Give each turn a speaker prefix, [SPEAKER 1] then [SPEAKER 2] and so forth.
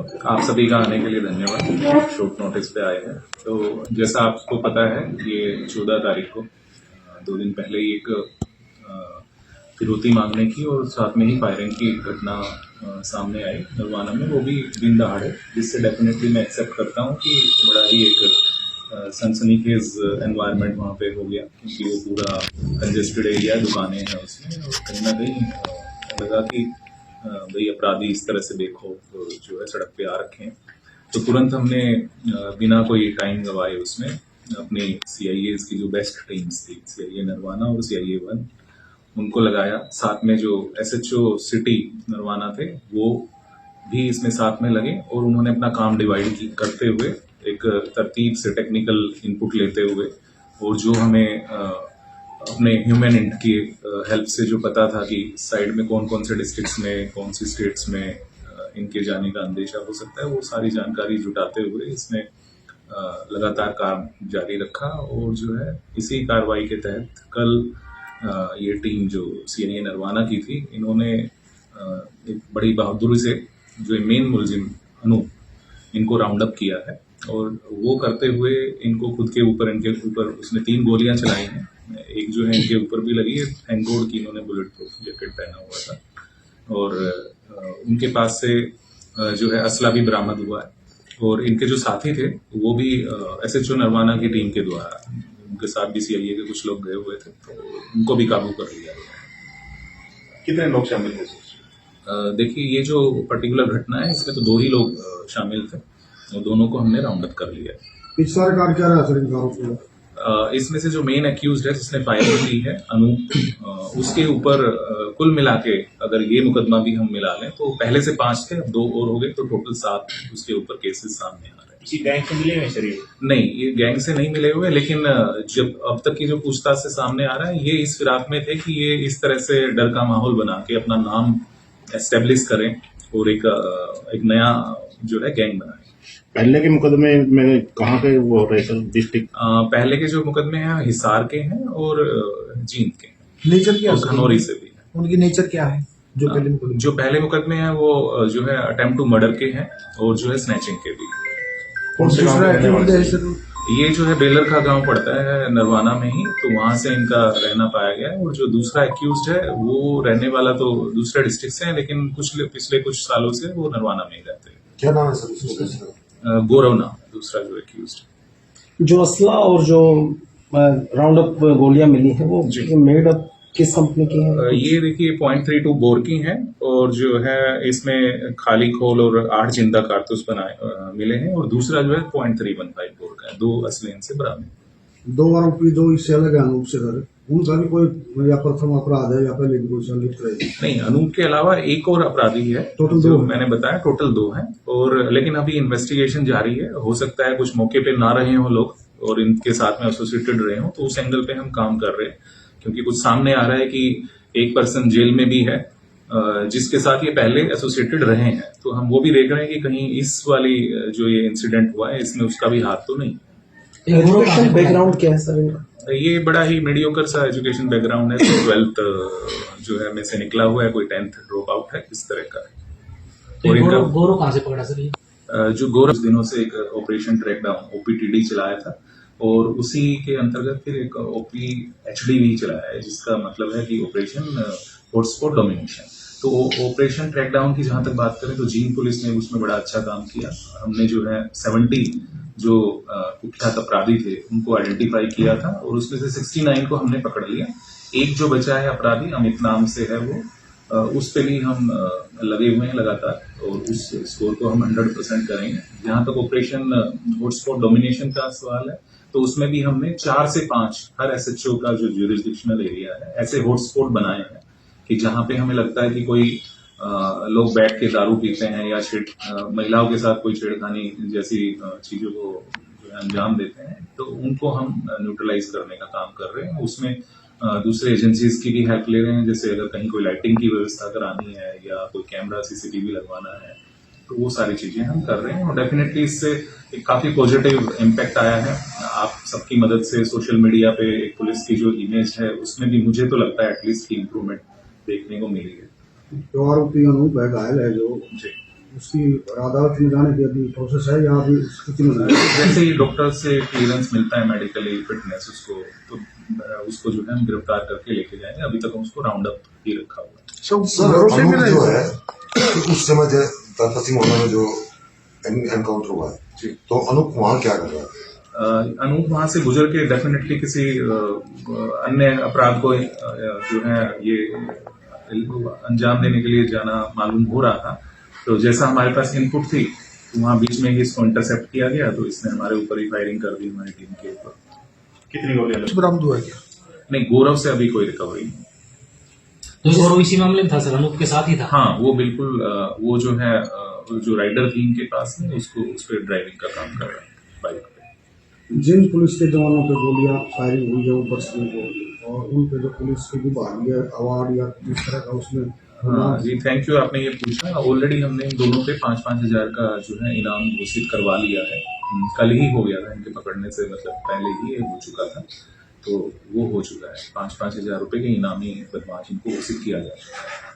[SPEAKER 1] आप सभी का आने के लिए धन्यवाद। शॉर्ट नोटिस पे आए हैं। तो जैसा आपको पता है, ये 14 तारीख को 2 दिन पहले ही एक फिरौती मांगने की और साथ में ही फायरिंग की घटना सामने आई नरवाना में, वो भी दिन दहाड़े, जिससे डेफिनेटली मैं एक्सेप्ट करता हूँ कि बड़ा ही एक सनसनीखेज एनवायरनमेंट वहाँ पे हो गया, क्योंकि वो पूरा कंजेस्टेड एरिया, दुकानें हैं उसमें, और कहीं ना कहीं लगा कि भाई अपराधी इस तरह से देखो तो जो है सड़क पे आ रखे हैं। तो तुरंत हमने बिना कोई टाइम गवाए उसमें अपनी CIA की जो बेस्ट टीम्स थी, CIA नरवाना और CIA 1, उनको लगाया। साथ में जो SHO सिटी नरवाना थे वो भी इसमें साथ में लगे, और उन्होंने अपना काम डिवाइड करते हुए एक तरतीब से टेक्निकल इनपुट लेते हुए, और जो हमें अपने ह्यूमन इंट की हेल्प से जो पता था कि साइड में कौन कौन से डिस्ट्रिक्ट्स में, कौन सी स्टेट्स में इनके जाने का अंदेशा हो सकता है, वो सारी जानकारी जुटाते हुए इसमें लगातार काम जारी रखा। और जो है इसी कार्रवाई के तहत कल ये टीम जो CIA नरवाना की थी, इन्होंने एक बड़ी बहादुरी से जो मेन मुलजिम अनूप, इनको राउंड अप किया है, और वो करते हुए इनको खुद के ऊपर, इनके ऊपर उसने 3 गोलियां चलाई हैं। एक जो है इनके ऊपर भी लगी है, थैंक गॉड की इन्होंने बुलेट प्रूफ जैकेट पहना हुआ था, और उनके पास से जो है असला भी बरामद हुआ है। और इनके जो साथी थे वो भी SHO नरवाना की टीम के द्वारा, उनके साथ भी CIA के कुछ लोग गए हुए थे, तो उनको भी काबू कर लिया गया।
[SPEAKER 2] कितने लोग शामिल थे?
[SPEAKER 1] देखिए, ये जो पर्टिकुलर घटना है इसमें तो 2 ही लोग शामिल थे, और दोनों को हमने राउंड अप कर लिया।
[SPEAKER 3] इस सरकार क्या रहा सर इनका आरोप?
[SPEAKER 1] इसमें से जो मेन एक्यूज्ड है जिसने फायरिंग की है अनूप, उसके ऊपर कुल मिला के अगर ये मुकदमा भी हम मिला लें तो पहले से 5 थे, अब 2 और हो गए, तो टोटल 7 उसके ऊपर केसेस सामने आ रहे हैं।
[SPEAKER 2] किसी गैंग से मिले हुए शरीर?
[SPEAKER 1] नहीं, ये गैंग से नहीं मिले हुए, लेकिन जब अब तक की जो पूछताछ से सामने आ रहा है, ये इस फिराक में थे कि ये इस तरह से डर का माहौल बना के अपना नाम एस्टेब्लिश करें और एक नया जो है गैंग बनाएं।
[SPEAKER 2] पहले के मुकदमे में कहाँ के वो हो रहे सर? डिस्ट्रिक्ट?
[SPEAKER 1] पहले के जो मुकदमे हैं हिसार के हैं और जींद के हैं।
[SPEAKER 3] नेचर क्या है?
[SPEAKER 1] खनौरी से भी है।
[SPEAKER 3] उनकी नेचर क्या है? जो पहले
[SPEAKER 1] मुकदमे हैं वो जो है अटेम्प्ट टू मर्डर के हैं, और जो है स्नैचिंग के भी।
[SPEAKER 2] कौन से गाँव के रहने वाले हैं?
[SPEAKER 1] ये जो है बेलर का गांव पड़ता है नरवाना में ही, तो वहां से इनका रहना पाया गया है। और जो दूसरा एक्यूज्ड है वो रहने वाला तो दूसरे डिस्ट्रिक्ट से है, लेकिन पिछले कुछ सालों से वो नरवाना में ही रहते हैं।
[SPEAKER 3] क्या नाम है सर?
[SPEAKER 1] गौरव नाम दूसरा जो एक्यूज्ड।
[SPEAKER 4] जो असला और जो राउंड अप गोलियां मिली हैं वो मेड अप किस कंपनी की है?
[SPEAKER 1] ये देखिए 0.32 बोर की हैं, और जो है इसमें खाली खोल और 8 जिंदा कारतूस मिले हैं, और दूसरा जो है 0.315 बोर का है। 2 असले इनसे बरामद।
[SPEAKER 3] 2 आरोपी जो इससे अलग है अनूप से सर, उनका भी कोई या प्रथम अपराध है या पहले भी कोई संलिप्त रहे?
[SPEAKER 1] नहीं, अनूप के अलावा एक और अपराधी है,
[SPEAKER 3] टोटल 2
[SPEAKER 1] मैंने बताया, टोटल 2 हैं। और लेकिन अभी इन्वेस्टिगेशन जारी है, हो सकता है कुछ मौके पे ना रहे हो लोग और इनके साथ में एसोसिएटेड रहे हो, तो उस एंगल पे हम काम कर रहे हैं, क्योंकि कुछ सामने आ रहा है कि एक पर्सन जेल में भी है जिसके साथ ये पहले एसोसिएटेड रहे हैं। तो हम वो भी देख रहे हैं कि कहीं इस वाली जो ये इंसिडेंट हुआ है इसमें उसका भी हाथ तो नहीं।
[SPEAKER 4] एजुकेशन बैकग्राउंड क्या है सर इनका?
[SPEAKER 1] ये बड़ा ही मीडियोकर सा एजुकेशन बैकग्राउंड है, तो 12th जो है में से निकला हुआ है, कोई 10th ड्रॉप आउट है, इस तरह का है। और इनका
[SPEAKER 4] गौरव कहाँ से पकड़ा सर ये?
[SPEAKER 1] जो गौरव दिनों से एक ऑपरेशन ट्रैक डाउन OPTD चलाया था, और उसी के अंतर्गत फिर एक OPHD भी चलाया है, जिसका मतलब है कि ऑपरेशन हॉटस्पॉट डोमिनेशन। तो ऑपरेशन ट्रैक डाउन की जहां तक बात करें तो जींद पुलिस ने उसमें बड़ा अच्छा काम किया। हमने जो है 70 जो कुख्यात अपराधी थे उनको आइडेंटिफाई किया था, और उसमें से 69 को हमने पकड़ लिया। एक जो बचा है अपराधी, अमित नाम से है वो, उस पे भी हम लगे हुए हैं लगातार, और उस स्कोर को हम 100% करेंगे। जहां तक ऑपरेशन हॉटस्पॉट डोमिनेशन का सवाल है, तो उसमें भी हमने 4 से 5 हर SHO का जो ज्यूरिसडिक्शनल एरिया है ऐसे हॉटस्पॉट बनाए हैं कि जहां पे हमें लगता है कि कोई लोग बैठ के दारू पीते हैं या महिलाओं के साथ कोई छेड़खानी जैसी चीजों को जो है अंजाम देते हैं, तो उनको हम न्यूट्रलाइज करने का काम कर रहे हैं। उसमें दूसरे एजेंसीज की भी हेल्प ले रहे हैं, जैसे अगर कहीं कोई लाइटिंग की व्यवस्था करानी है या कोई कैमरा CCTV लगवाना है, तो वो सारी चीजें हम कर रहे हैं। और डेफिनेटली इससे एक काफी पॉजिटिव इम्पैक्ट आया है। आप सबकी मदद से सोशल मीडिया पे पुलिस की जो इमेज है उसमें भी मुझे तो लगता है एटलीस्ट की इम्प्रूवमेंट देखने को मिली है।
[SPEAKER 3] तो आरोपी अनूप है, घायल है जो, उसकी अदालत में जाने की अभी प्रोसेस है या अभी स्थिति में है?
[SPEAKER 1] जैसे ही डॉक्टर से क्लियरेंस मिलता है मेडिकली फिटनेस उसको, तो उसको जो है हम गिरफ्तार करके लेके जाएंगे। अभी तक हम उसको राउंड अप ही रखा हुआ है।
[SPEAKER 5] सर अनूप जो है उस समय तहसील मोहल्ला में जो एनकाउंटर हुआ है
[SPEAKER 1] जी।
[SPEAKER 5] तो अनूप वहाँ क्या कर रहा है?
[SPEAKER 1] अनूप वहां से गुजर के डेफिनेटली किसी अन्य अपराध को जो है ये अंजाम देने के लिए जाना मालूम हो रहा था। तो जैसा हमारे पास इनपुट थी तो वहां बीच में ही इसको इंटरसेप्ट किया गया, तो इसने हमारे ऊपर ही फायरिंग कर दी हमारी टीम के ऊपर।
[SPEAKER 2] कितनी गोलियां लगी?
[SPEAKER 3] बरामद हुआ है क्या?
[SPEAKER 1] नहीं, गौरव से अभी कोई रिकवरी नहीं।
[SPEAKER 6] तो गौरव इसी मामले में था सर, अनूप के साथ ही था।
[SPEAKER 1] हाँ, वो बिल्कुल वो जो है जो राइडर थी इनके पास में, उसको उस पर ड्राइविंग का काम कर रहा है बाइक पे।
[SPEAKER 3] जिन पुलिस के जवानों पे गोलियां फायरिंग हुई है ऊपर से और उन पे जो पुलिस की विभाग या अवार्ड या किस तरह का उसमें
[SPEAKER 1] हाँ जी, थैंक यू, आपने ये पूछा। ऑलरेडी हमने इन दोनों पे 5-5 हजार का जो है इनाम घोषित करवा लिया है। कल ही हो गया था इनके पकड़ने से, मतलब पहले ही ये हो चुका था, तो वो हो चुका है। 5-5 हजार रुपए के इनामी बदमाश इनको घोषित किया जा चुका है।